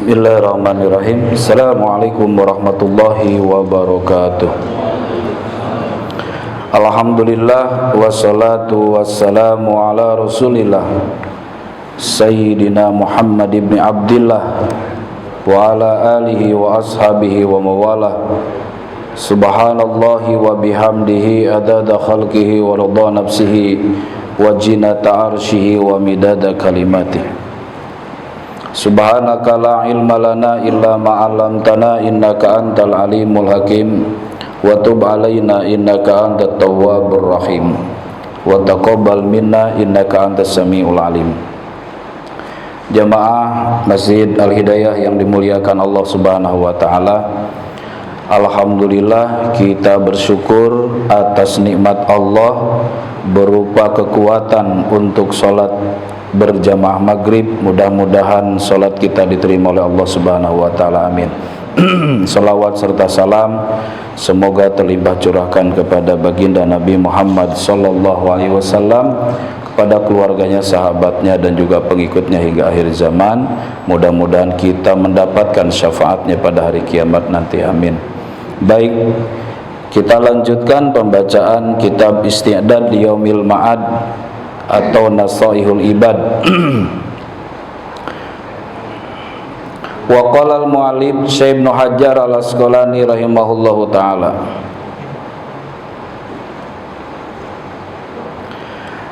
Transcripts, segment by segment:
Bismillahirrahmanirrahim. Assalamualaikum warahmatullahi wabarakatuh. Alhamdulillah wassalatu wassalamu ala Rasulillah Sayyidina Muhammad ibn Abdillah wa ala alihi wa ashabihi wa mawalah. Subhanallahi wa bihamdihi adada khalqihi wa ridha nafsihi wa jinata arshihi wa midada kalimatihi. Subhanaka la ilma lana illa ma 'allamtana innaka antal alimul hakim wa tub alaina innaka antat tawwabur rahim wa taqabbal minna innaka antas samiul alim. Jamaah Masjid Al-Hidayah yang dimuliakan Allah Subhanahu wa taala, alhamdulillah kita bersyukur atas nikmat Allah berupa kekuatan untuk sholat berjamaah maghrib. Mudah-mudahan sholat kita diterima oleh Allah Subhanahu wa taala, amin. Salawat serta salam semoga terlimpah curahkan kepada baginda Nabi Muhammad sallallahu alaihi wasallam, kepada keluarganya, sahabatnya dan juga pengikutnya hingga akhir zaman. Mudah-mudahan kita mendapatkan syafaatnya pada hari kiamat nanti, amin. Baik, kita lanjutkan pembacaan kitab Isti'dad Liyaumil Ma'ad atau Nasaihul Ibad. Wa qala al-mu'allif Syekh Ibnu Hajar Al-Asqalani rahimahullahu taala,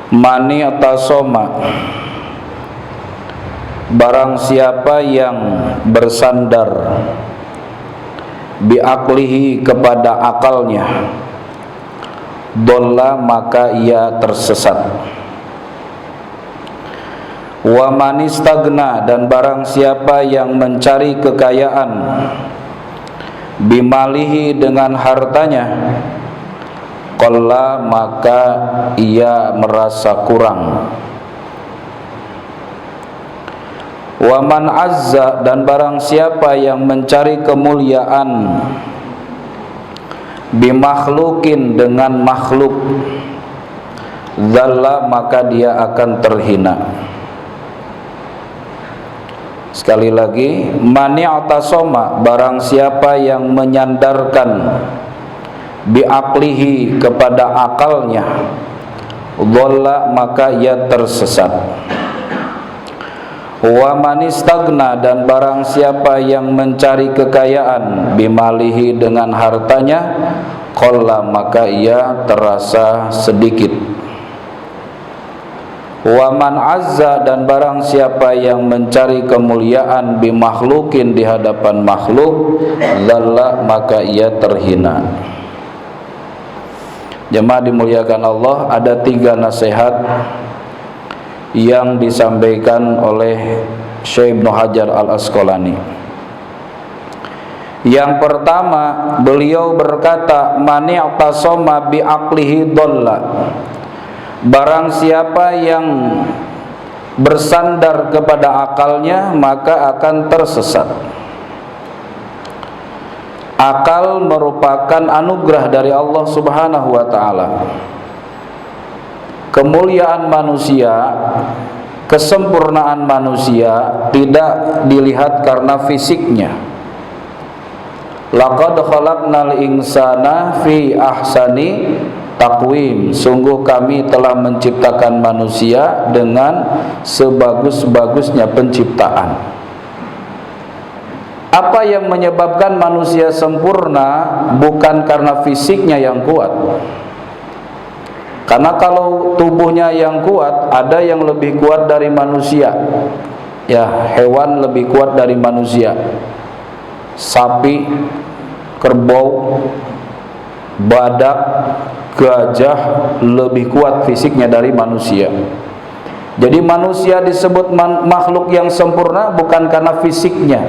mani atasoma, barang siapa yang bersandar biaklihi kepada akalnya, dolla maka ia tersesat. Wa man istagna, dan barang siapa yang mencari kekayaan, bimalihi dengan hartanya, qalla maka ia merasa kurang. Wa man azza, dan barang siapa yang mencari kemuliaan, bimakhlukin dengan makhluk, dzalla maka dia akan terhina. Sekali lagi, mani atasoma, barang siapa yang menyandarkan biaklihi kepada akalnya, dhalla maka ia tersesat. Wa man istagna, dan barang siapa yang mencari kekayaan, bimalihi dengan hartanya, qalla maka ia terasa sedikit. Wa man azza, dan barang siapa yang mencari kemuliaan, bimakhlukin di hadapan makhluk, dzalla maka ia terhina. Jemaah dimuliakan Allah, ada 3 nasihat yang disampaikan oleh Syekh Ibnu Hajar Al-Asqalani. Yang pertama, beliau berkata, mani atasoma bi'aqlihi dhalla, barang siapa yang bersandar kepada akalnya maka akan tersesat. Akal merupakan anugerah dari Allah Subhanahu wa taala. Kemuliaan manusia, kesempurnaan manusia tidak dilihat karena fisiknya. Laqad khalaqnal insana fi ahsani taqwim, sungguh kami telah menciptakan manusia dengan sebagus-bagusnya penciptaan. Apa yang menyebabkan manusia sempurna bukan karena fisiknya yang kuat. Karena kalau tubuhnya yang kuat, ada yang lebih kuat dari manusia. Ya, hewan lebih kuat dari manusia. Sapi, kerbau, badak, gajah lebih kuat fisiknya dari manusia. Jadi manusia disebut makhluk yang sempurna bukan karena fisiknya,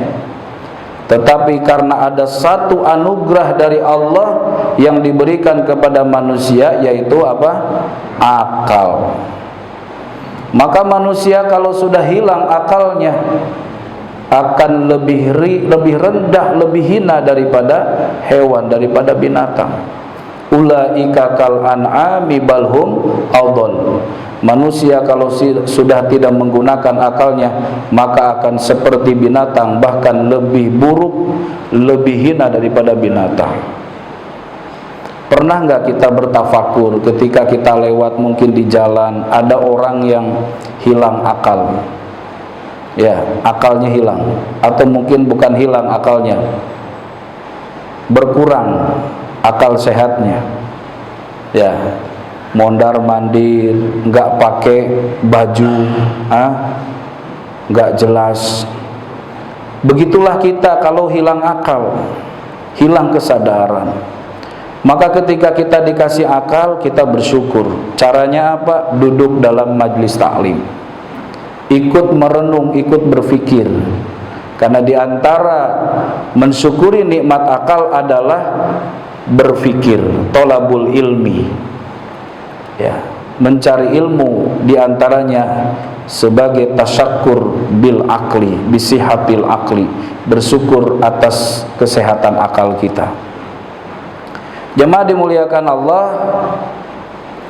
tetapi karena ada satu anugerah dari Allah yang diberikan kepada manusia, yaitu apa? Akal. Maka manusia kalau sudah hilang akalnya akan lebih rendah, lebih hina daripada hewan, daripada binatang. Ulaika kal an'ami balhum adall. Manusia kalau sudah tidak menggunakan akalnya, maka akan seperti binatang, bahkan lebih buruk, lebih hina daripada binatang. Pernah nggak kita bertafakur ketika kita lewat mungkin di jalan, ada orang yang hilang akal? Ya, akalnya hilang, atau mungkin bukan hilang akalnya, berkurang akal sehatnya. Ya, mondar mandir, nggak pakai baju, nggak jelas. Begitulah kita kalau hilang akal, hilang kesadaran. Maka ketika kita dikasih akal, kita bersyukur. Caranya apa? Duduk dalam majlis taklim, ikut merenung, ikut berfikir. Karena diantara mensyukuri nikmat akal adalah berfikir, tolabul ilmi, ya, mencari ilmu, diantaranya sebagai tasyakur bil akli, bisihatil akli, bersyukur atas kesehatan akal kita. Jemaah dimuliakan Allah,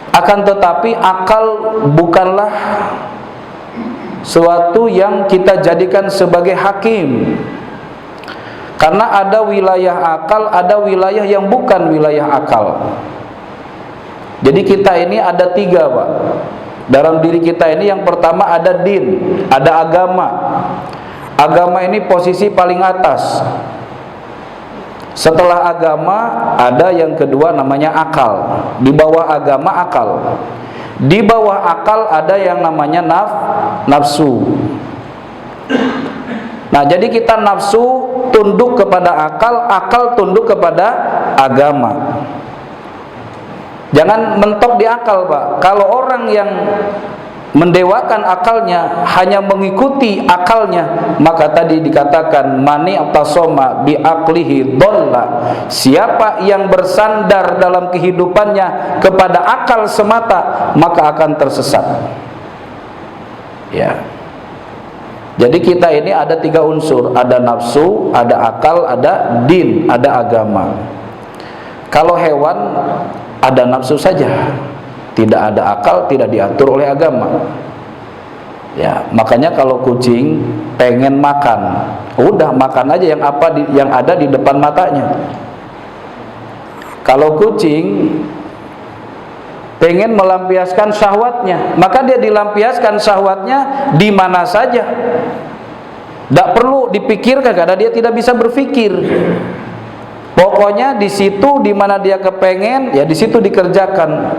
akan tetapi akal bukanlah suatu yang kita jadikan sebagai hakim. Karena ada wilayah akal, ada wilayah yang bukan wilayah akal. Jadi kita ini ada tiga, Pak. Dalam diri kita ini yang pertama ada din, ada agama. Agama ini posisi paling atas. Setelah agama ada yang kedua namanya akal. Di bawah agama akal. Di bawah akal ada yang namanya nafsu. Nah, jadi kita nafsu tunduk kepada akal, akal tunduk kepada agama. Jangan mentok di akal, Pak. Kalau orang yang mendewakan akalnya, hanya mengikuti akalnya, maka tadi dikatakan mani atasoma bi aqlihi dhalla. Siapa yang bersandar dalam kehidupannya kepada akal semata, maka akan tersesat. Ya. Jadi kita ini ada tiga unsur, ada nafsu, ada akal, ada din, ada agama. Kalau hewan ada nafsu saja, tidak ada akal, tidak diatur oleh agama. Ya, makanya kalau kucing pengen makan, udah makan aja yang ada di depan matanya. Kalau kucing pengen melampiaskan syahwatnya, maka dia dilampiaskan syahwatnya di mana saja. Tidak perlu dipikirkan karena dia tidak bisa berpikir. Pokoknya di situ di mana dia kepengen, ya di situ dikerjakan.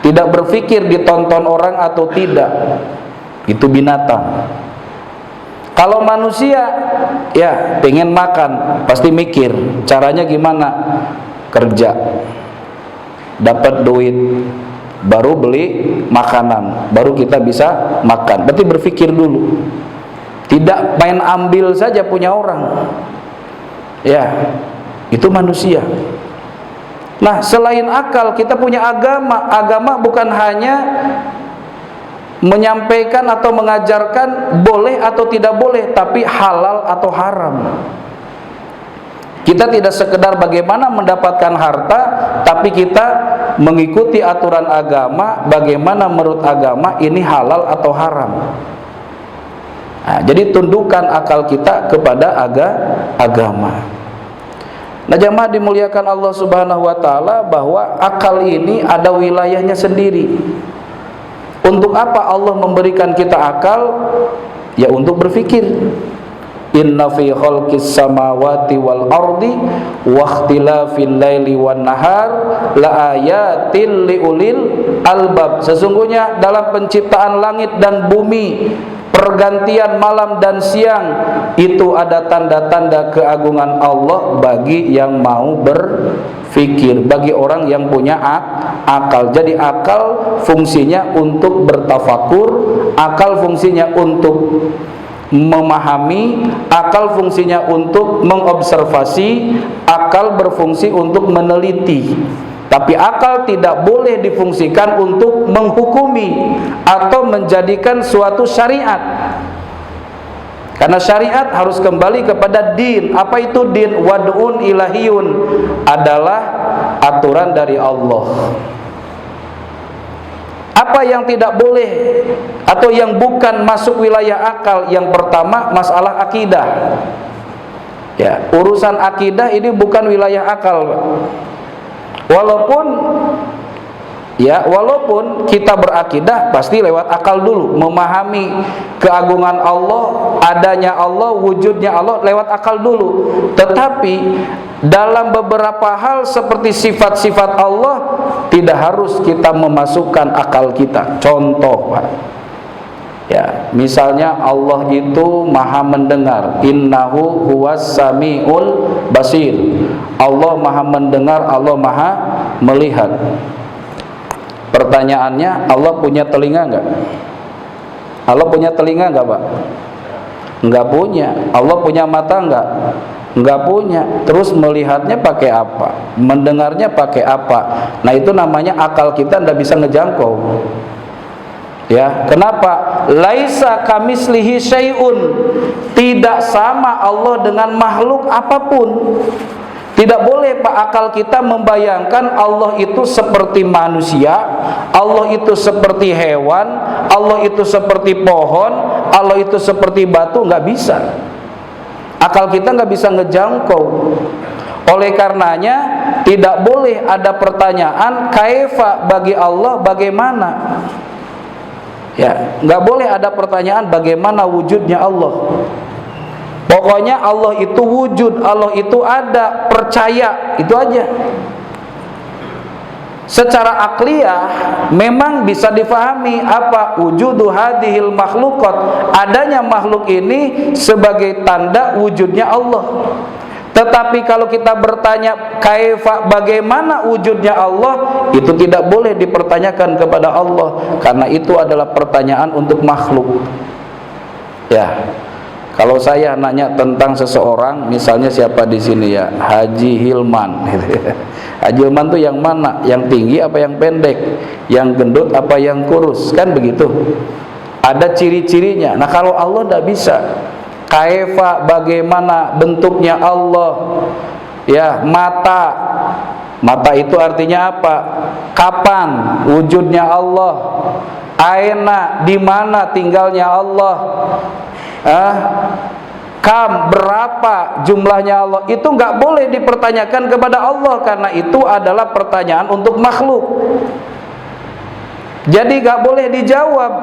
Tidak berpikir ditonton orang atau tidak. Itu binatang. Kalau manusia, ya pengen makan, pasti mikir caranya gimana, kerja, dapat duit, baru beli makanan, baru kita bisa makan. Berarti berpikir dulu. Tidak main ambil saja punya orang. Ya, itu manusia. Nah, selain akal, kita punya agama. Agama bukan hanya menyampaikan atau mengajarkan boleh atau tidak boleh, tapi halal atau haram. Kita tidak sekedar bagaimana mendapatkan harta, tapi kita mengikuti aturan agama, bagaimana menurut agama ini halal atau haram. Nah, jadi tundukkan akal kita kepada agama. Nah, jemaah dimuliakan Allah Subhanahu wa taala, bahwa akal ini ada wilayahnya sendiri. Untuk apa Allah memberikan kita akal? Ya untuk berfikir. Inna fi khalqis samawati wal ardi wa ikhtilafil laili wan nahar la ayatil liulil albab. Sesungguhnya dalam penciptaan langit dan bumi, pergantian malam dan siang, itu ada tanda-tanda keagungan Allah bagi yang mau berfikir, bagi orang yang punya akal. Jadi akal fungsinya untuk bertafakur, akal fungsinya untuk memahami, akal fungsinya untuk mengobservasi, akal berfungsi untuk meneliti. Tapi akal tidak boleh difungsikan untuk menghukumi atau menjadikan suatu syariat. Karena syariat harus kembali kepada din. Apa itu din? Wad'un ilahiyun, adalah aturan dari Allah. Apa yang tidak boleh atau yang bukan masuk wilayah akal? Yang pertama, masalah akidah. Ya, urusan akidah ini bukan wilayah akal, Pak. Walaupun kita berakidah pasti lewat akal dulu, memahami keagungan Allah, adanya Allah, wujudnya Allah lewat akal dulu. Tetapi dalam beberapa hal seperti sifat-sifat Allah tidak harus kita memasukkan akal kita. Contoh, Pak. Ya, misalnya Allah itu Maha mendengar. Innahu huwas samiul basir. Allah Maha mendengar, Allah Maha melihat. Pertanyaannya, Allah punya telinga enggak? Allah punya telinga enggak, Pak? Enggak punya. Allah punya mata enggak? Enggak punya. Terus melihatnya pakai apa? Mendengarnya pakai apa? Nah, itu namanya akal kita enggak bisa ngejangkau. Ya, kenapa? Laisa kamislihi syai'un. Tidak sama Allah dengan makhluk apapun. Tidak boleh, Pak, akal kita membayangkan Allah itu seperti manusia, Allah itu seperti hewan, Allah itu seperti pohon, Allah itu seperti batu. Nggak bisa. Akal kita nggak bisa ngejangkau. Oleh karenanya tidak boleh ada pertanyaan kaifa bagi Allah, bagaimana. Ya, nggak boleh ada pertanyaan bagaimana wujudnya Allah. Pokoknya Allah itu wujud, Allah itu ada, percaya, itu aja. Secara akliyah memang bisa difahami apa wujudu hadhil makhluqat, adanya makhluk ini sebagai tanda wujudnya Allah. Tetapi kalau kita bertanya kaifa, bagaimana wujudnya Allah, itu tidak boleh dipertanyakan kepada Allah, karena itu adalah pertanyaan untuk makhluk. Ya. Kalau saya nanya tentang seseorang, misalnya siapa di sini ya, Haji Hilman. Haji Hilman tuh yang mana? Yang tinggi apa yang pendek? Yang gendut apa yang kurus? Kan begitu. Ada ciri-cirinya. Nah, kalau Allah tidak bisa. Kaifa, bagaimana bentuknya Allah? Ya, mata. Mata itu artinya apa? Kapan wujudnya Allah? Aina, di mana tinggalnya Allah? Kam, berapa jumlahnya Allah? Itu nggak boleh dipertanyakan kepada Allah, karena itu adalah pertanyaan untuk makhluk. Jadi nggak boleh dijawab.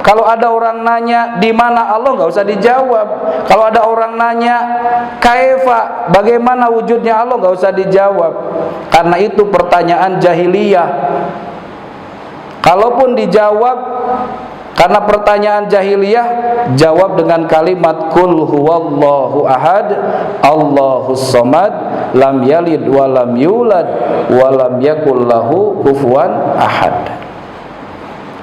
Kalau ada orang nanya di mana Allah, nggak usah dijawab. Kalau ada orang nanya kaifa, bagaimana wujudnya Allah, nggak usah dijawab, karena itu pertanyaan jahiliyah. Kalaupun dijawab karena pertanyaan jahiliyah, jawab dengan kalimat Qul huwallahu ahad, Allahus samad, lam yalid wa lam yulad wa lam yakul lahu kufuwan ahad.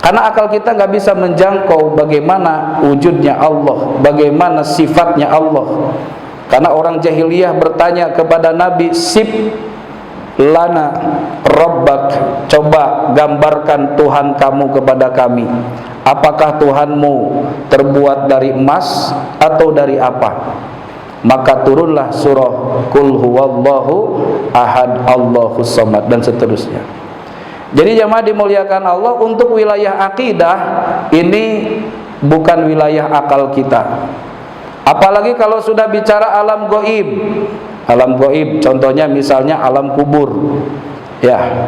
Karena akal kita nggak bisa menjangkau bagaimana wujudnya Allah, bagaimana sifatnya Allah. Karena orang jahiliyah bertanya kepada Nabi, sib lana rabbak, coba gambarkan Tuhan kamu kepada kami. Apakah Tuhanmu terbuat dari emas atau dari apa? Maka turunlah surah Qul huwallahu ahad, Allahus samad, dan seterusnya. Jadi jemaah dimuliakan Allah, untuk wilayah akidah ini bukan wilayah akal kita. Apalagi kalau sudah bicara alam gaib. Alam gaib contohnya misalnya alam kubur. Ya,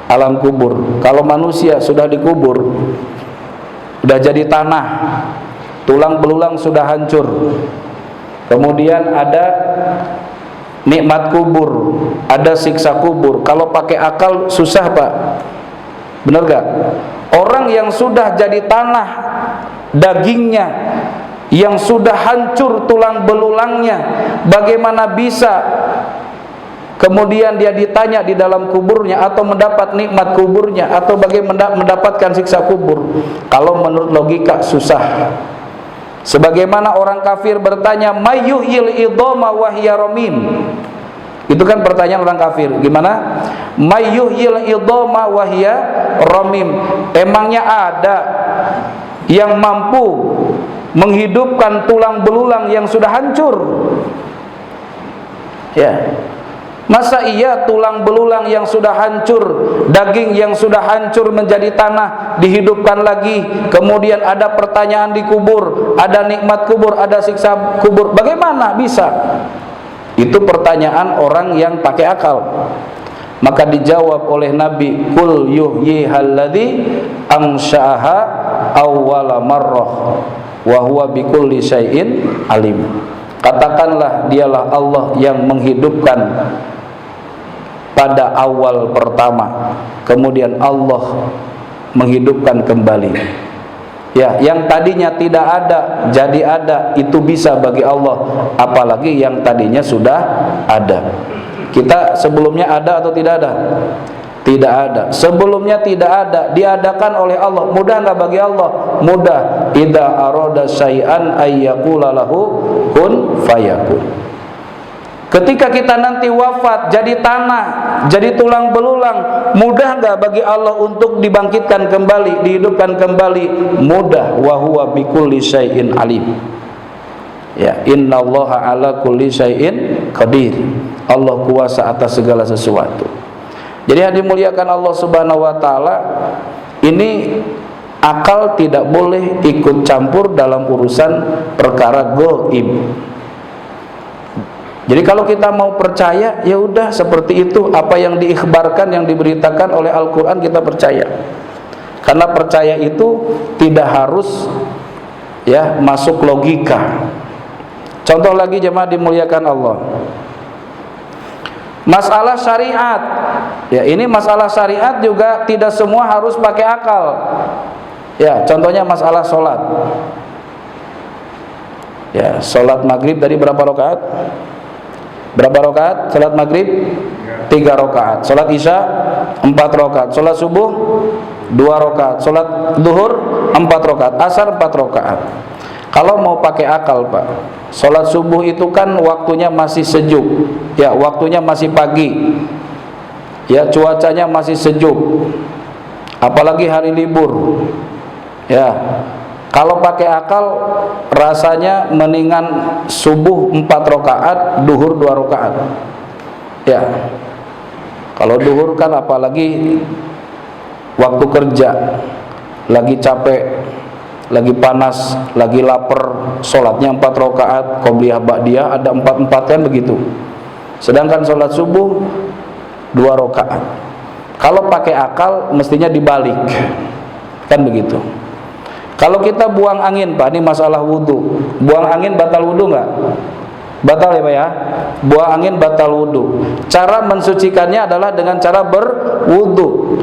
alam kubur. Kalau manusia sudah dikubur, sudah jadi tanah, tulang belulang sudah hancur. Kemudian ada nikmat kubur, ada siksa kubur. Kalau pakai akal susah, Pak. Benar gak? Orang yang sudah jadi tanah, dagingnya, yang sudah hancur tulang belulangnya, bagaimana bisa kemudian dia ditanya di dalam kuburnya, atau mendapat nikmat kuburnya, atau bagaimana mendapatkan siksa kubur? Kalau menurut logika susah. Sebagaimana orang kafir bertanya, mayyuhil idhama wa hiya ramim. Itu kan pertanyaan orang kafir. Gimana? Mayyuhil idhama wa hiya ramim. Emangnya ada yang mampu menghidupkan tulang belulang yang sudah hancur? Ya. Masa iya tulang belulang yang sudah hancur, daging yang sudah hancur menjadi tanah dihidupkan lagi? Kemudian ada pertanyaan di kubur, ada nikmat kubur, ada siksa kubur. Bagaimana bisa? Itu pertanyaan orang yang pakai akal. Maka dijawab oleh Nabi, kul yuhyihalladzi ansha'aha awwala marrah wa huwa bikulli syai'in alim. Katakanlah, dialah Allah yang menghidupkan pada awal pertama, kemudian Allah menghidupkan kembali. Ya, yang tadinya tidak ada jadi ada, itu bisa bagi Allah, apalagi yang tadinya sudah ada. Kita sebelumnya ada atau tidak ada? Tidak ada. Sebelumnya tidak ada, diadakan oleh Allah. Mudah enggak bagi Allah? Mudah. Idza arada syai'an ayyaqula lahu kun fayakun. Ketika kita nanti wafat jadi tanah, jadi tulang belulang, mudah enggak bagi Allah untuk dibangkitkan kembali, dihidupkan kembali? Mudah. Wa huwa bikulli syai'in alim. Ya, innallaha ala kulli syai'in qadir. Allah kuasa atas segala sesuatu. Jadi yang dimuliakan Allah Subhanahu wa taala, ini akal tidak boleh ikut campur dalam urusan perkara gaib. Jadi kalau kita mau percaya, ya udah seperti itu, apa yang diikhbarkan, yang diberitakan oleh Al-Qur'an kita percaya. Karena percaya itu tidak harus ya masuk logika. Contoh lagi jemaah dimuliakan Allah. Masalah syariat. Ya, ini masalah syariat juga tidak semua harus pakai akal. Ya, contohnya masalah sholat. Ya, sholat maghrib tadi berapa rakaat? Berapa rakaat? Sholat maghrib 3 rakaat. Sholat isya 4 rakaat. Sholat subuh 2 rakaat. Sholat duhur 4 rakaat. Asar 4 rakaat. Kalau mau pakai akal Pak, sholat subuh itu kan waktunya masih sejuk. Ya, waktunya masih pagi. Ya, cuacanya masih sejuk. Apalagi hari libur. Ya, kalau pakai akal rasanya mendingan subuh 4 rakaat, duhur 2 rakaat. Ya. Kalau duhur kan apalagi waktu kerja, lagi capek, lagi panas, lagi lapar, sholatnya 4 rakaat, qobliyah ba'diyah ada 4 kan begitu. Sedangkan sholat subuh 2 rakaat. Kalau pakai akal mestinya dibalik. Kan begitu. Kalau kita buang angin Pak, ini masalah wudu. Buang angin batal wudu enggak? Batal ya Pak ya? Buang angin batal wudu. Cara mensucikannya adalah dengan cara berwudu.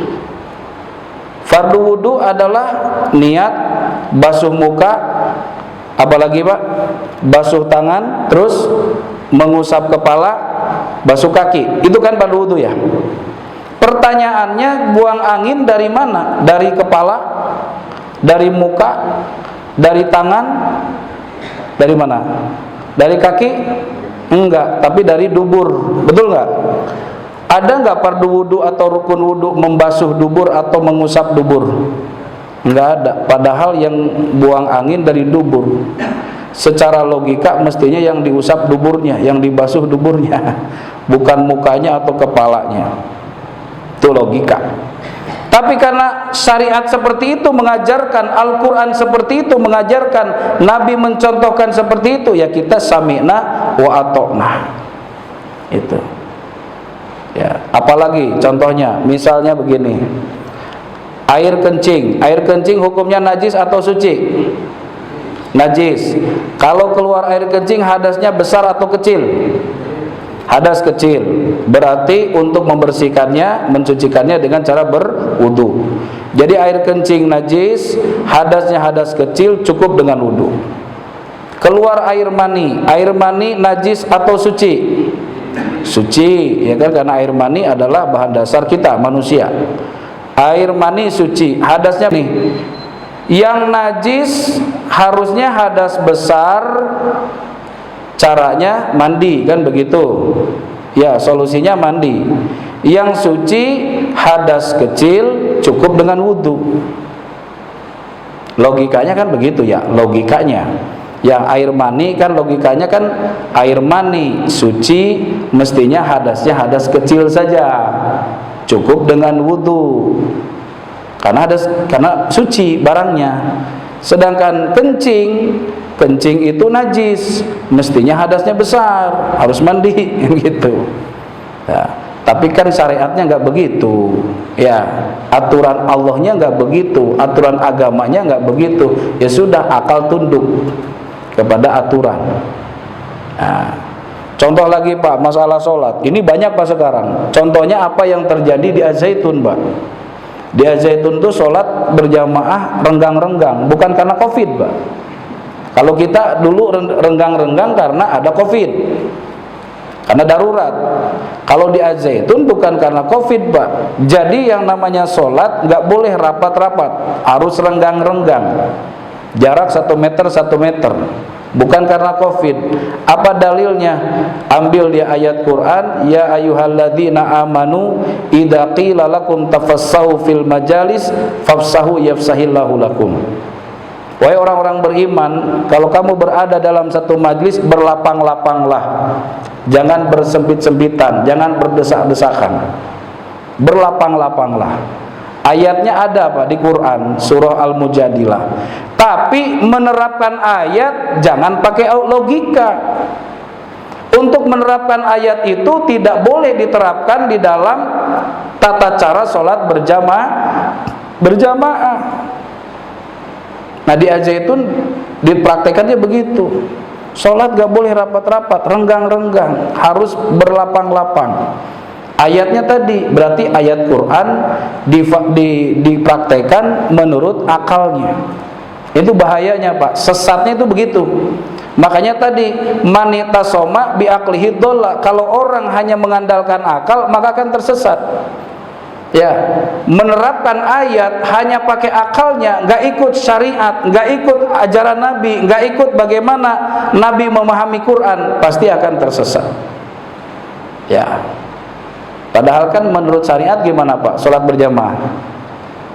Fardu wudu adalah niat basuh muka, apalagi Pak? Basuh tangan, terus mengusap kepala, basuh kaki. Itu kan fardu wudu ya. Pertanyaannya, buang angin dari mana? Dari kepala, dari muka, dari tangan, dari mana? Dari kaki? Enggak, tapi dari dubur. Betul enggak? Ada enggak fardu wudu atau rukun wudu membasuh dubur atau mengusap dubur? Enggak ada. Padahal yang buang angin dari dubur. Secara logika mestinya yang diusap duburnya, yang dibasuh duburnya, bukan mukanya atau kepalanya. Itu logika. Tapi karena syariat seperti itu mengajarkan, Al-Quran seperti itu mengajarkan, Nabi mencontohkan seperti itu, ya kita sami'na wa atokna. Itu. Ya, apalagi contohnya, misalnya begini, air kencing. Air kencing hukumnya najis atau suci? Najis. Kalau keluar air kencing hadasnya besar atau kecil? Hadas kecil. Berarti untuk membersihkannya, mencucikannya dengan cara berwudu. Jadi air kencing najis, hadasnya hadas kecil, cukup dengan wudu. Keluar air mani najis atau suci? Suci, ya kan, karena air mani adalah bahan dasar kita manusia. Air mani suci, hadasnya nih. Yang najis harusnya hadas besar, caranya mandi, kan begitu. Ya, solusinya mandi. Yang suci hadas kecil cukup dengan wudu. Logikanya kan begitu ya, logikanya. Yang air mani kan logikanya kan air mani suci, mestinya hadasnya hadas kecil saja, cukup dengan wudhu karena suci barangnya. Sedangkan kencing itu najis, mestinya hadasnya besar, harus mandi gitu ya. Tapi kan syariatnya nggak begitu ya, aturan Allahnya nggak begitu, aturan agamanya nggak begitu. Ya sudah, akal tunduk kepada aturan. Nah, contoh lagi Pak, masalah sholat ini banyak Pak sekarang. Contohnya apa yang terjadi di Az-Zaitun Pak. Di Az-Zaitun itu sholat berjamaah renggang-renggang, bukan karena Covid Pak. Kalau kita dulu renggang-renggang karena ada Covid, karena darurat. Kalau di Az-Zaitun bukan karena Covid Pak. Jadi yang namanya sholat nggak boleh rapat-rapat, harus renggang-renggang, jarak 1 meter 1 meter, bukan karena Covid. Apa dalilnya? Ambil dia ayat Quran, ya ayyuhalladzina amanu idza qila lakum tafassahu fil majalis fafsahu yafsahillahu lakum. Wahai orang-orang beriman, kalau kamu berada dalam satu majlis, berlapang-lapanglah, jangan bersempit-sempitan, jangan berdesak-desakan, berlapang-lapanglah. Ayatnya ada Pak di Quran, surah Al-Mujadilah. Tapi menerapkan ayat jangan pakai logika. Untuk menerapkan ayat itu tidak boleh diterapkan di dalam tata cara sholat berjamaah. Nah di Az-Zaitun dipraktekannya begitu. Sholat gak boleh rapat-rapat, renggang-renggang, harus berlapang-lapang. Ayatnya tadi berarti ayat Quran dipraktekan menurut akalnya. Itu bahayanya Pak, sesatnya itu begitu. Makanya tadi manita soma biaklihi dolla. Kalau orang hanya mengandalkan akal maka akan tersesat. Ya, menerapkan ayat hanya pakai akalnya, nggak ikut syariat, nggak ikut ajaran Nabi, nggak ikut bagaimana Nabi memahami Quran, pasti akan tersesat. Ya, padahal kan menurut syariat gimana Pak? Sholat berjamaah,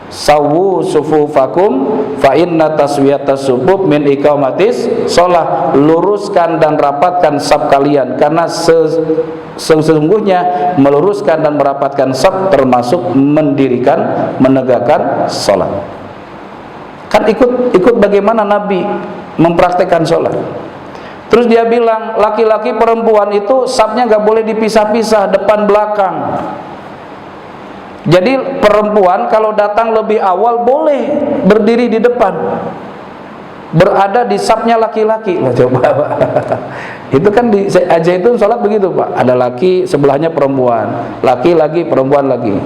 sawu sufufakum fa inna taswiyatas sufuf min iqamatis sholat. Luruskan dan rapatkan saf kalian, karena sesungguhnya meluruskan dan merapatkan saf termasuk menegakkan sholat. Kan ikut bagaimana Nabi mempraktekkan sholat. Terus dia bilang laki-laki perempuan itu safnya nggak boleh dipisah-pisah, depan belakang. Jadi perempuan kalau datang lebih awal boleh berdiri di depan, berada di safnya laki-laki. Lah coba Pak. Itu kan di aja itu sholat begitu Pak. Ada laki sebelahnya perempuan, laki lagi perempuan lagi.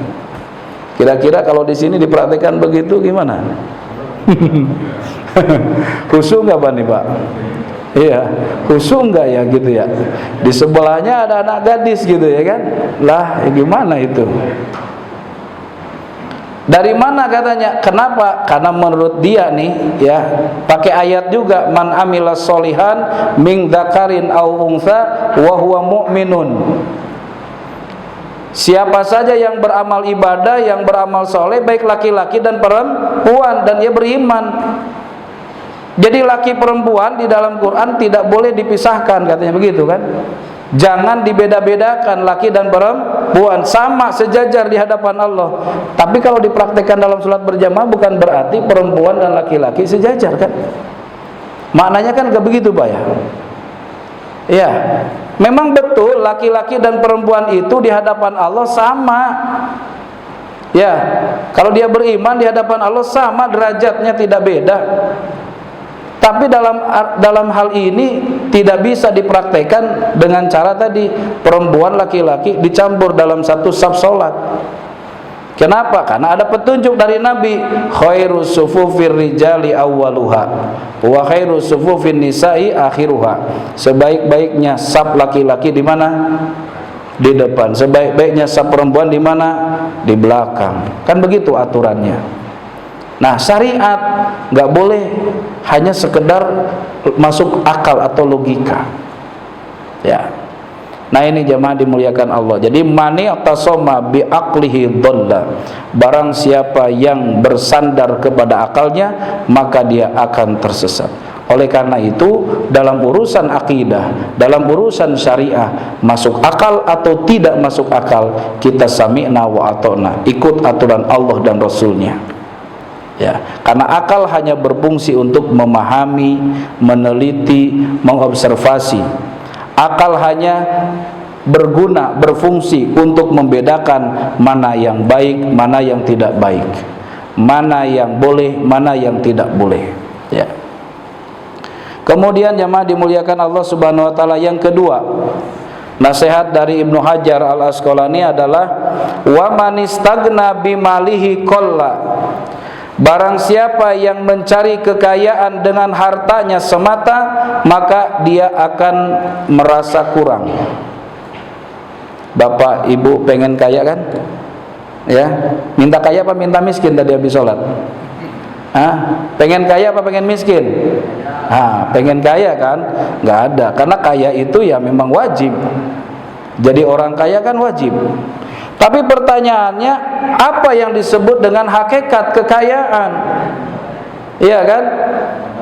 Kira-kira kalau di sini dipraktikkan begitu gimana? Khusyuk nggak Pak nih Pak? Iya, khusyuk nggak ya gitu ya? Di sebelahnya ada anak gadis gitu ya kan? Lah, ya gimana itu? Dari mana katanya? Kenapa? Karena menurut dia nih ya, pakai ayat juga, man amila sholihan min dzakarin aw untha wa huwa mu'minun. Siapa saja yang beramal ibadah, yang beramal soleh, baik laki-laki dan perempuan, dan dia beriman. Jadi laki perempuan di dalam Quran tidak boleh dipisahkan, katanya begitu kan? Jangan dibeda-bedakan laki dan perempuan, sama sejajar di hadapan Allah. Tapi kalau dipraktekkan dalam sholat berjamaah bukan berarti perempuan dan laki-laki sejajar kan? Maknanya kan gak begitu Pak ya? Ya, memang betul laki-laki dan perempuan itu di hadapan Allah sama. Ya, kalau dia beriman di hadapan Allah sama derajatnya, tidak beda. Tapi dalam hal ini tidak bisa dipraktekkan dengan cara tadi perempuan laki-laki dicampur dalam satu saf sholat. Kenapa? Karena ada petunjuk dari Nabi, khairus sufufir rijali awwaluha wa khairus sufufin nisa'i akhiruha. Sebaik-baiknya saf laki-laki di mana? Di depan. Sebaik-baiknya saf perempuan di mana? Di belakang. Kan begitu aturannya. Nah, syariat nggak boleh hanya sekedar masuk akal atau logika. Ya. Nah, ini jemaah dimuliakan Allah. Jadi mani atasoma bi aqlihi dhalla. Barang siapa yang bersandar kepada akalnya, maka dia akan tersesat. Oleh karena itu, dalam urusan akidah, dalam urusan syariah, masuk akal atau tidak masuk akal, kita sami'na wa ata'na, ikut aturan Allah dan Rasulnya. Ya, karena akal hanya berfungsi untuk memahami, meneliti, mengobservasi. Akal hanya berguna, berfungsi untuk membedakan mana yang baik, mana yang tidak baik, mana yang boleh, mana yang tidak boleh. Ya. Kemudian jemaah dimuliakan Allah Subhanahu wa taala, yang kedua, nasihat dari Ibnu Hajar Al-Asqalani adalah wa man istagna bimalihi qalla. Barang siapa yang mencari kekayaan dengan hartanya semata, maka dia akan merasa kurang. Bapak ibu pengen kaya kan? Ya, minta kaya apa minta miskin tadi habis sholat? Pengen kaya apa pengen miskin? Pengen kaya kan? Nggak ada, karena kaya itu ya memang wajib. Jadi orang kaya kan wajib. Tapi pertanyaannya, apa yang disebut dengan hakikat kekayaan? Iya kan?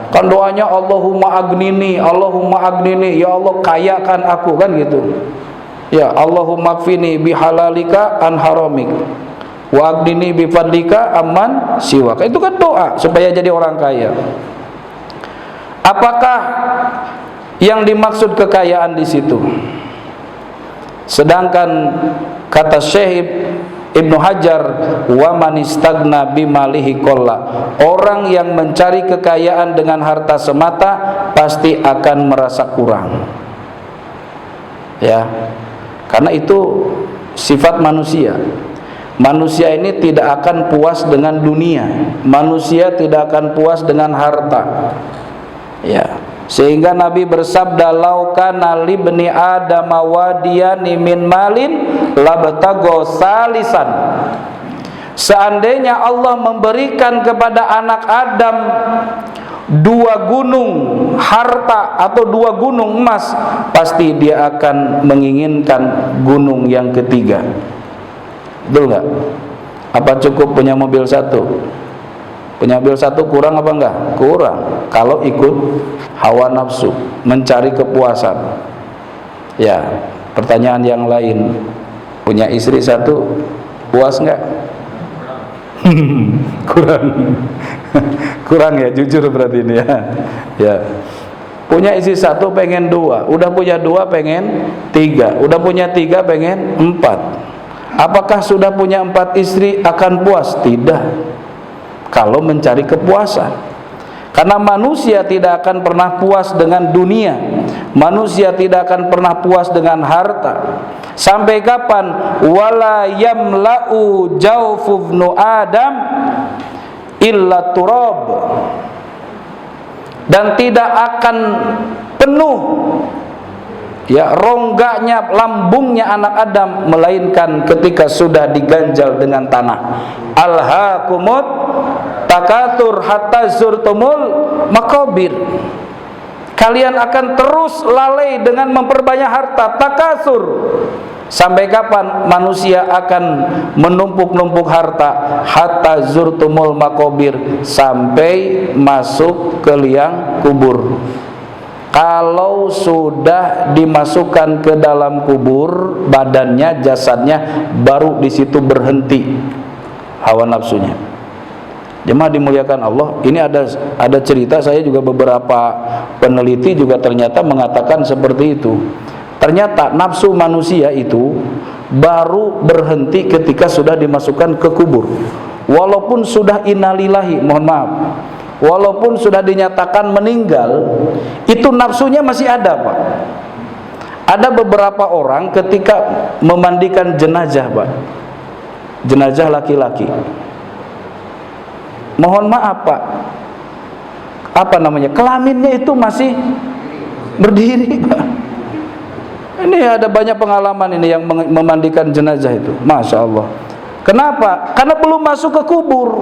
Kan doanya Allahumma agnini, Allahumma agnini, ya Allah kayakan aku, kan gitu. Ya Allahumma kfini bihalalika an haramik, wa agnini bifadlika amman siwak. Itu kan doa supaya jadi orang kaya. Apakah yang dimaksud kekayaan di situ? Sedangkan kata Syekh Ibnu Hajar, wa man istagna bimalihi qalla, orang yang mencari kekayaan dengan harta semata pasti akan merasa kurang. Ya. Karena itu sifat manusia. Manusia ini tidak akan puas dengan dunia. Manusia tidak akan puas dengan harta. Ya. Sehingga Nabi bersabda, "Lau kana libni Adam wadiyani min malin labtago salisan." Seandainya Allah memberikan kepada anak Adam 2 gunung harta atau 2 gunung emas, pasti dia akan menginginkan gunung yang ketiga. Betul nggak? Apa cukup punya mobil 1? Punya mobil 1 kurang apa enggak? Kurang. Kalau ikut hawa nafsu, mencari kepuasan. Ya, pertanyaan yang lain, punya istri 1 puas enggak? Kurang. Kurang ya, jujur berarti ini ya. Ya. Punya istri 1 pengen 2, udah punya 2 pengen 3, udah punya 3 pengen 4. Apakah sudah punya 4 istri akan puas? Tidak. Kalau mencari kepuasan, karena manusia tidak akan pernah puas dengan dunia, manusia tidak akan pernah puas dengan harta. Sampai kapan? Wala yamla'u jawfubnu Adam illa turab, dan tidak akan penuh ya rongganya, lambungnya anak Adam, melainkan ketika sudah diganjal dengan tanah. Alhaakumut takatsur hatta zurtumul maqabir. Kalian akan terus lalai dengan memperbanyak harta, takatsur. Sampai kapan manusia akan menumpuk-numpuk harta? Hatta zurtumul maqabir, sampai masuk ke liang kubur. Kalau sudah dimasukkan ke dalam kubur, badannya, jasadnya, baru di situ berhenti hawa nafsunya. Jemaah dimuliakan Allah, ini ada cerita, saya juga beberapa peneliti juga ternyata mengatakan seperti itu. Ternyata nafsu manusia itu baru berhenti ketika sudah dimasukkan ke kubur. Walaupun sudah innalillahi, mohon maaf, walaupun sudah dinyatakan meninggal, itu nafsunya masih ada, Pak. Ada beberapa orang ketika memandikan jenazah, Pak, jenazah laki-laki, mohon maaf, Pak, apa namanya, kelaminnya itu masih berdiri, Pak. Ini ada banyak pengalaman ini yang memandikan jenazah itu, Masya Allah. Kenapa? Karena belum masuk ke kubur.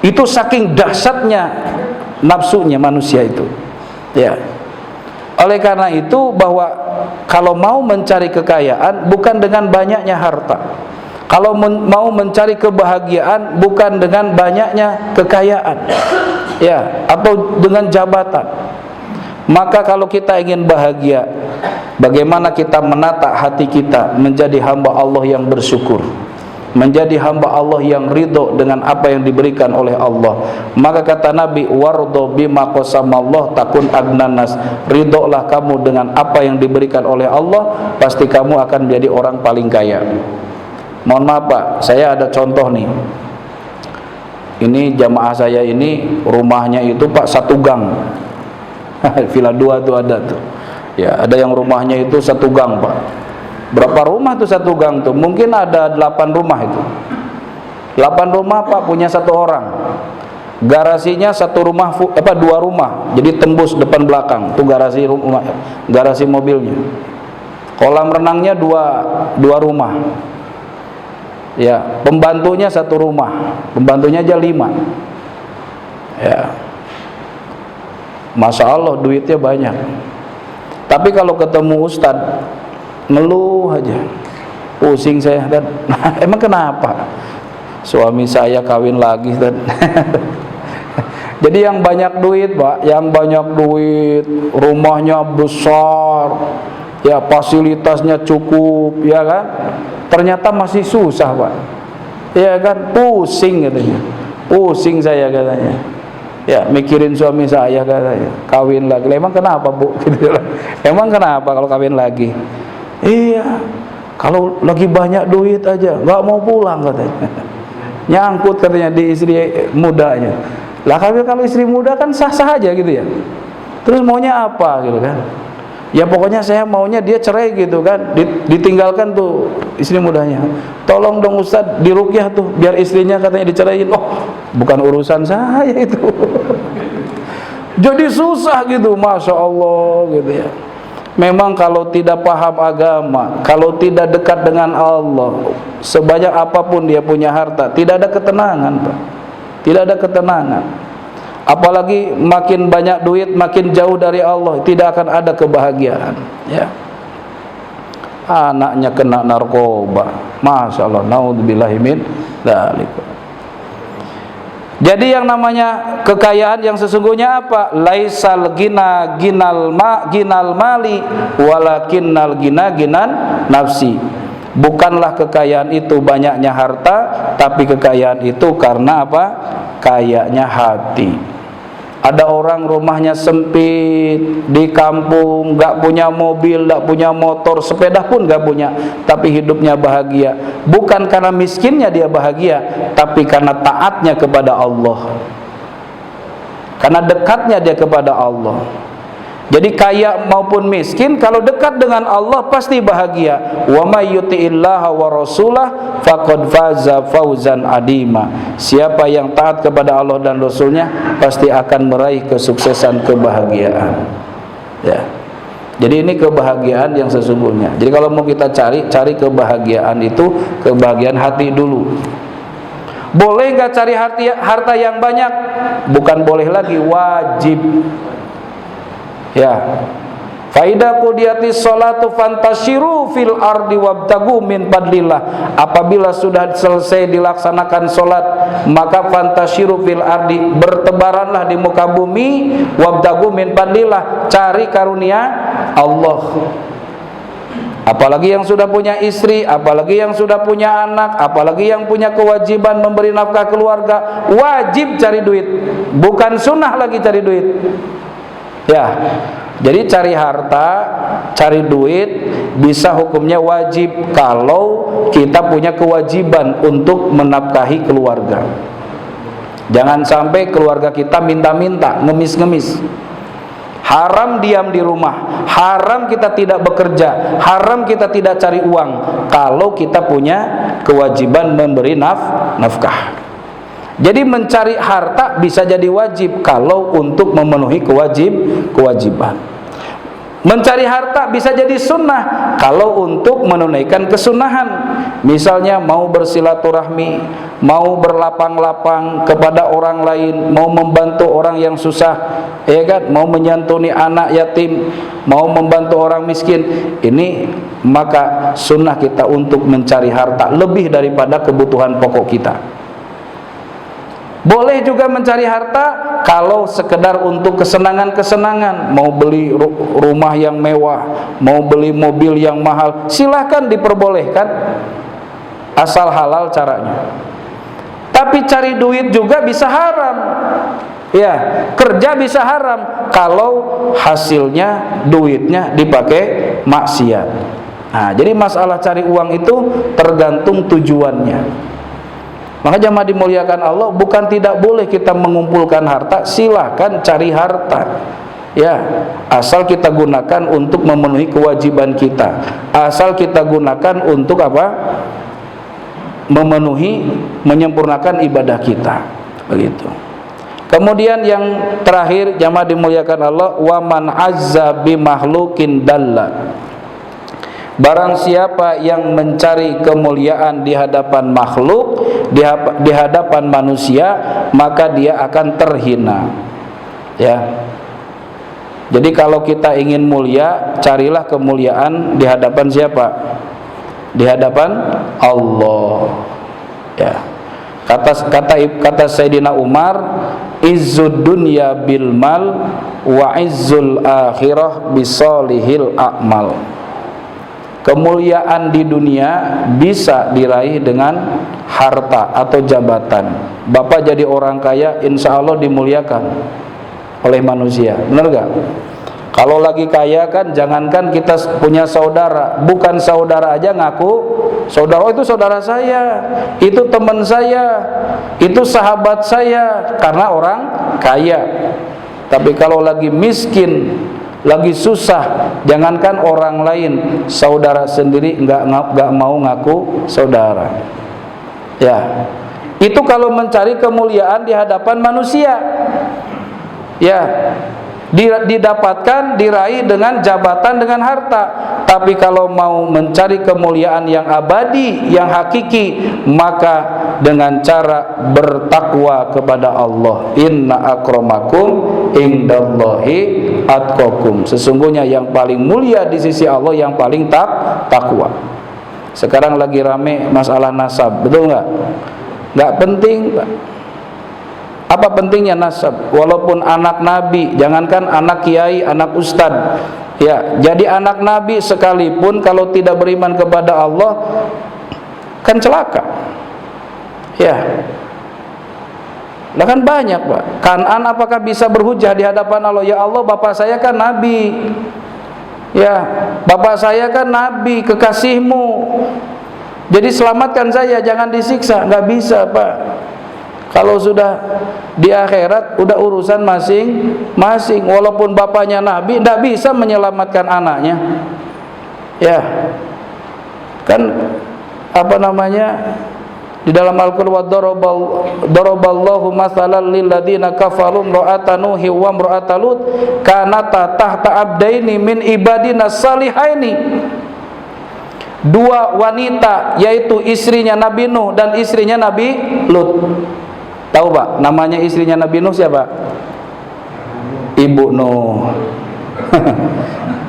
Itu saking dahsyatnya nafsunya manusia itu. Ya. Oleh karena itu, bahwa kalau mau mencari kekayaan bukan dengan banyaknya harta. Kalau mau mencari kebahagiaan bukan dengan banyaknya kekayaan. ya, atau dengan jabatan. Maka kalau kita ingin bahagia, bagaimana kita menata hati kita menjadi hamba Allah yang bersyukur, menjadi hamba Allah yang ridho dengan apa yang diberikan oleh Allah. Maka kata Nabi, wardo bima qasamallah takun agnanas, ridholah kamu dengan apa yang diberikan oleh Allah, pasti kamu akan menjadi orang paling kaya. Mohon maaf Pak, saya ada contoh nih. Ini jamaah saya ini rumahnya itu Pak satu gang. Villa 2 tuh ada tuh. Ya, ada yang rumahnya itu satu gang Pak. Berapa rumah tuh satu gang tuh? Mungkin ada 8 rumah itu. 8 rumah Pak punya satu orang. Garasinya satu rumah, dua rumah. Jadi tembus depan belakang. Tuh garasi rumah, garasi mobilnya. Kolam renangnya dua rumah. Ya, pembantunya satu rumah. Pembantunya aja 5. Ya. Masya Allah duitnya banyak. Tapi kalau ketemu Ustadz ngeluh aja, pusing saya dan emang kenapa? Suami saya kawin lagi dan jadi yang banyak duit Pak, yang banyak duit, rumahnya besar, ya fasilitasnya cukup, ya kan? Ternyata masih susah Pak, ya kan? Pusing katanya, pusing saya katanya. Ya mikirin suami saya katanya, kawin lagi. Emang kenapa Bu? Emang kenapa kalau kawin lagi? Iya, kalau lagi banyak duit aja nggak mau pulang katanya. Nyangkut katanya di istri mudanya. Lah kalau istri muda kan sah-sah aja gitu ya. Terus maunya apa gitu kan? Ya pokoknya saya maunya dia cerai gitu kan, ditinggalkan tuh istri mudanya. Tolong dong Ustadz diruqyah tuh biar istrinya katanya diceraiin. Oh, bukan urusan saya itu. Jadi susah gitu, Masya Allah gitu ya. Memang kalau tidak paham agama, kalau tidak dekat dengan Allah, sebanyak apapun dia punya harta, tidak ada ketenangan Pak. Tidak ada ketenangan. Apalagi makin banyak duit, makin jauh dari Allah, tidak akan ada kebahagiaan. Ya. Anaknya kena narkoba, Masya Allah, naudzubillahi min dzalik. Jadi yang namanya kekayaan yang sesungguhnya apa? Laisal gina ginal mali, walakinnal ginan nafsi. Bukanlah kekayaan itu banyaknya harta, tapi kekayaan itu karena apa? Kayaknya hati. Ada orang rumahnya sempit di kampung, gak punya mobil, gak punya motor, sepeda pun gak punya, tapi hidupnya bahagia. Bukan karena miskinnya dia bahagia, tapi karena taatnya kepada Allah, karena dekatnya dia kepada Allah. Jadi kaya maupun miskin, kalau dekat dengan Allah pasti bahagia. Wa may yuti'illaha wa rasulah faqad faza fauzan adima. Siapa yang taat kepada Allah dan Rasulnya pasti akan meraih kesuksesan, kebahagiaan. Ya. Jadi ini kebahagiaan yang sesungguhnya. Jadi kalau mau kita cari kebahagiaan itu kebahagiaan hati dulu. Boleh nggak cari harta yang banyak? Bukan boleh lagi, wajib. Ya, faida qudiyatis sholatu fantashiru fil ardi wabtagu min fadlillah. Apabila sudah selesai dilaksanakan solat, maka fantashiru fil ardi, bertebaranlah di muka bumi, wabtagu min fadlillah, cari karunia Allah. Apalagi yang sudah punya istri, apalagi yang sudah punya anak, apalagi yang punya kewajiban memberi nafkah keluarga, wajib cari duit, bukan sunnah lagi cari duit. Ya, jadi cari harta, cari duit bisa hukumnya wajib kalau kita punya kewajiban untuk menafkahi keluarga. Jangan sampai keluarga kita minta-minta, ngemis-ngemis. Haram diam di rumah, haram kita tidak bekerja, haram kita tidak cari uang kalau kita punya kewajiban memberi nafkah. Jadi mencari harta bisa jadi wajib kalau untuk memenuhi kewajiban. Mencari harta bisa jadi sunnah kalau untuk menunaikan kesunahan. Misalnya mau bersilaturahmi, mau berlapang-lapang kepada orang lain, mau membantu orang yang susah, ya kan? Mau menyantuni anak yatim, mau membantu orang miskin. Ini maka sunnah kita untuk mencari harta lebih daripada kebutuhan pokok kita. Boleh juga mencari harta kalau sekedar untuk kesenangan-kesenangan, mau beli rumah yang mewah, mau beli mobil yang mahal, silahkan, diperbolehkan, asal halal caranya. Tapi cari duit juga bisa haram. Ya, kerja bisa haram kalau hasilnya, duitnya dipakai maksiat. Nah, jadi masalah cari uang itu tergantung tujuannya. Maka jamaah dimuliakan Allah, bukan tidak boleh kita mengumpulkan harta, silahkan cari harta. Ya, asal kita gunakan untuk memenuhi kewajiban kita. Asal kita gunakan untuk apa? Memenuhi, menyempurnakan ibadah kita. Begitu. Kemudian yang terakhir jamaah dimuliakan Allah, wa man azza bi makhluqin dalla. Barang siapa yang mencari kemuliaan di hadapan makhluk, di hadapan manusia, maka dia akan terhina. Ya. Jadi kalau kita ingin mulia, carilah kemuliaan di hadapan siapa? Di hadapan Allah. Ya. Kata Sayyidina Umar, izzud dunya bil mal wa izzul akhirah bisolihil a'mal. Kemuliaan di dunia bisa diraih dengan harta atau jabatan. Bapak jadi orang kaya, insya Allah dimuliakan oleh manusia, benar gak? Kalau lagi kaya kan, jangankan kita punya saudara, bukan saudara aja ngaku saudara. Oh, itu saudara saya, itu teman saya, itu sahabat saya, karena orang kaya. Tapi kalau lagi miskin, lagi susah, jangankan orang lain, saudara sendiri nggak mau ngaku saudara. Ya, itu kalau mencari kemuliaan di hadapan manusia. Ya, didapatkan, diraih dengan jabatan, dengan harta. Tapi kalau mau mencari kemuliaan yang abadi, yang hakiki, maka dengan cara bertakwa kepada Allah. Inna akramakum indallahi atqakum. Sesungguhnya yang paling mulia di sisi Allah yang paling takwa. Sekarang lagi rame masalah nasab, betul nggak? Nggak penting, Pak. Apa pentingnya nasab? Walaupun anak nabi, jangankan anak kiai, anak ustad, ya, jadi anak nabi sekalipun kalau tidak beriman kepada Allah kan celaka. Ya. Nah kan banyak, Pak. Kanan apakah bisa berhujah di hadapan Allah? Ya Allah, bapak saya kan nabi. Ya, bapak saya kan nabi, kekasihmu. Jadi selamatkan saya, jangan disiksa. Nggak bisa, Pak. Kalau sudah di akhirat, udah urusan masing-masing. Walaupun bapaknya nabi, nggak bisa menyelamatkan anaknya. Ya, kan apa namanya? Di dalam Al-Qur'an, daraballahu mathalan lil ladzina kafaru imra'ata nuhi wa imra'ata lut kanata tahta abdaini min ibadina salihaini. Dua wanita, yaitu istrinya Nabi Nuh dan istrinya Nabi Lut. Tahu, Pak, namanya istrinya Nabi Nuh siapa? Ibu Nuh.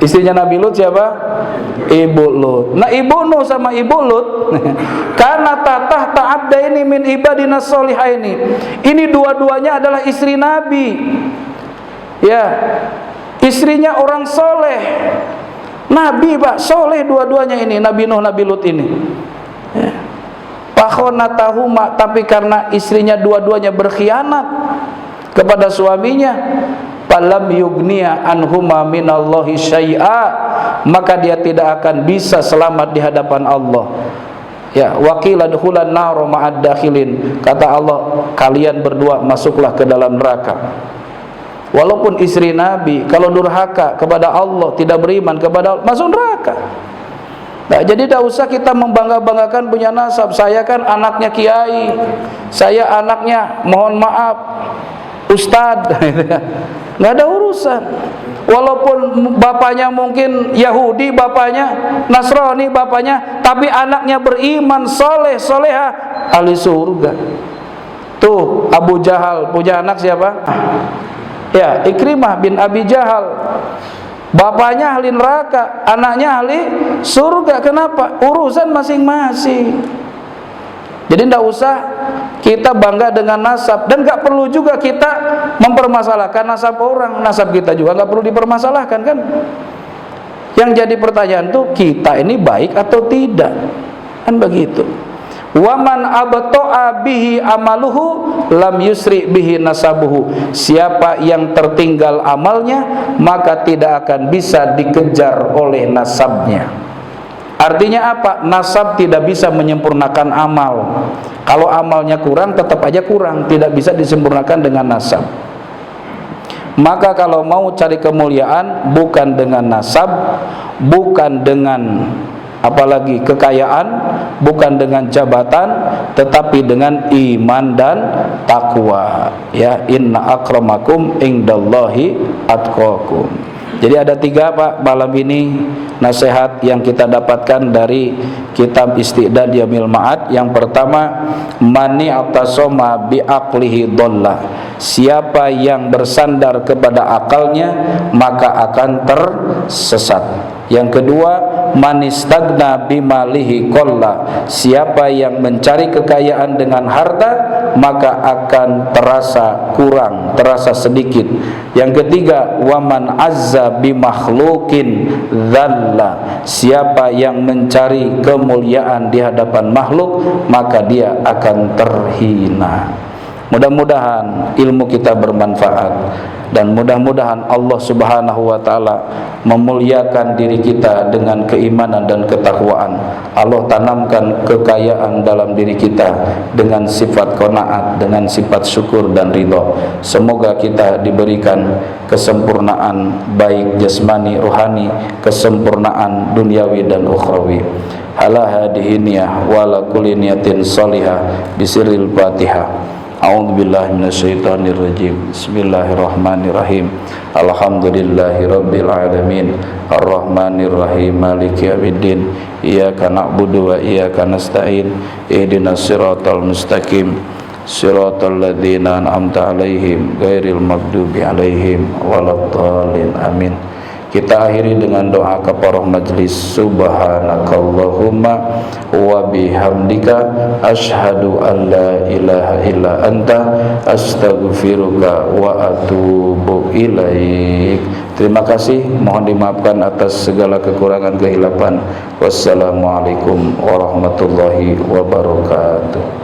Istrinya Nabi Lut siapa? Ibu Lut. Nah, Ibu Nuh sama Ibu Lut karena tahta abdaini min ibadina sholihaini. Ini dua-duanya adalah istri Nabi. Ya, istrinya orang soleh. Nabi, Pak, soleh dua-duanya ini, Nabi Nuh, Nabi Lut ini. Ya. Pakhonatahuma, tapi karena istrinya dua-duanya berkhianat kepada suaminya, falam yugniya anhuma minallahi syai'a, maka dia tidak akan bisa selamat di hadapan Allah. Ya, waqila dukhulan nar ma'ad dakhilin. Kata Allah, kalian berdua masuklah ke dalam neraka. Walaupun istri Nabi, kalau durhaka kepada Allah, tidak beriman kepada Allah, masuk neraka. Nah, jadi tidak usah kita membangga-banggakan punya nasab. Saya kan anaknya kiai, saya anaknya, mohon maaf, ustad. Nggak ada urusan. Walaupun bapaknya mungkin Yahudi, bapaknya Nasrani, bapaknya, tapi anaknya beriman, soleh, soleha, ahli surga. Tuh Abu Jahal punya anak siapa? Ya, Ikrimah bin Abi Jahal. Bapaknya ahli neraka, anaknya ahli surga. Kenapa? Urusan masing-masing. Jadi tidak usah Kita bangga dengan nasab, dan gak perlu juga kita mempermasalahkan nasab orang. Nasab kita juga gak perlu dipermasalahkan kan. Yang jadi pertanyaan tuh, kita ini baik atau tidak, kan begitu. Waman abta'a bihi amaluhu lam yusri bihi nasabuhu. Siapa yang tertinggal amalnya, maka tidak akan bisa dikejar oleh nasabnya. Artinya apa? Nasab tidak bisa menyempurnakan amal. Kalau amalnya kurang, tetap aja kurang, tidak bisa disempurnakan dengan nasab. Maka kalau mau cari kemuliaan, bukan dengan nasab, bukan dengan apalagi kekayaan, bukan dengan jabatan, tetapi dengan iman dan takwa. Ya, inna akramakum indallahi atqakum. Jadi ada 3 Pak malam ini nasihat yang kita dapatkan dari kitab Isti'dad Yaumil Ma'ad. Yang pertama, mani atasoma bi aqlihi dhalla. Siapa yang bersandar kepada akalnya, maka akan tersesat. Yang kedua, manistagna bimalihi qalla. Siapa yang mencari kekayaan dengan harta, maka akan terasa kurang, terasa sedikit. Yang ketiga, waman azza bimakhluqin dzalla. Siapa yang mencari kemuliaan di hadapan makhluk, maka dia akan terhina. Mudah-mudahan ilmu kita bermanfaat, dan mudah-mudahan Allah Subhanahu wa taala memuliakan diri kita dengan keimanan dan ketakwaan. Allah tanamkan kekayaan dalam diri kita dengan sifat qanaat, dengan sifat syukur dan ridha. Semoga kita diberikan kesempurnaan baik jasmani, rohani, kesempurnaan duniawi dan ukhrawi. Ala hadhihi niyah wa la kulli niyatin shalihah bisirril Fatihah. A'udzubillahi minasyaitonirrajim. Bismillahirrahmanirrahim. Alhamdulillahirabbil alamin. Arrahmanirrahim. Maliki yaumiddin. Iyyaka na'budu wa iyyaka nasta'in. Ihdinas siratal mustaqim. Siratal ladzina an'amta 'alaihim ghairil maghdubi 'alaihim waladdallin. Amin. Kita akhiri dengan doa kafarah majlis. Subhanakallahumma wa bihamdika asyhadu an la ilaha illa anta astaghfiruka wa atubu ilaik. Terima kasih, mohon dimaafkan atas segala kekurangan kehilapan. Wassalamualaikum warahmatullahi wabarakatuh.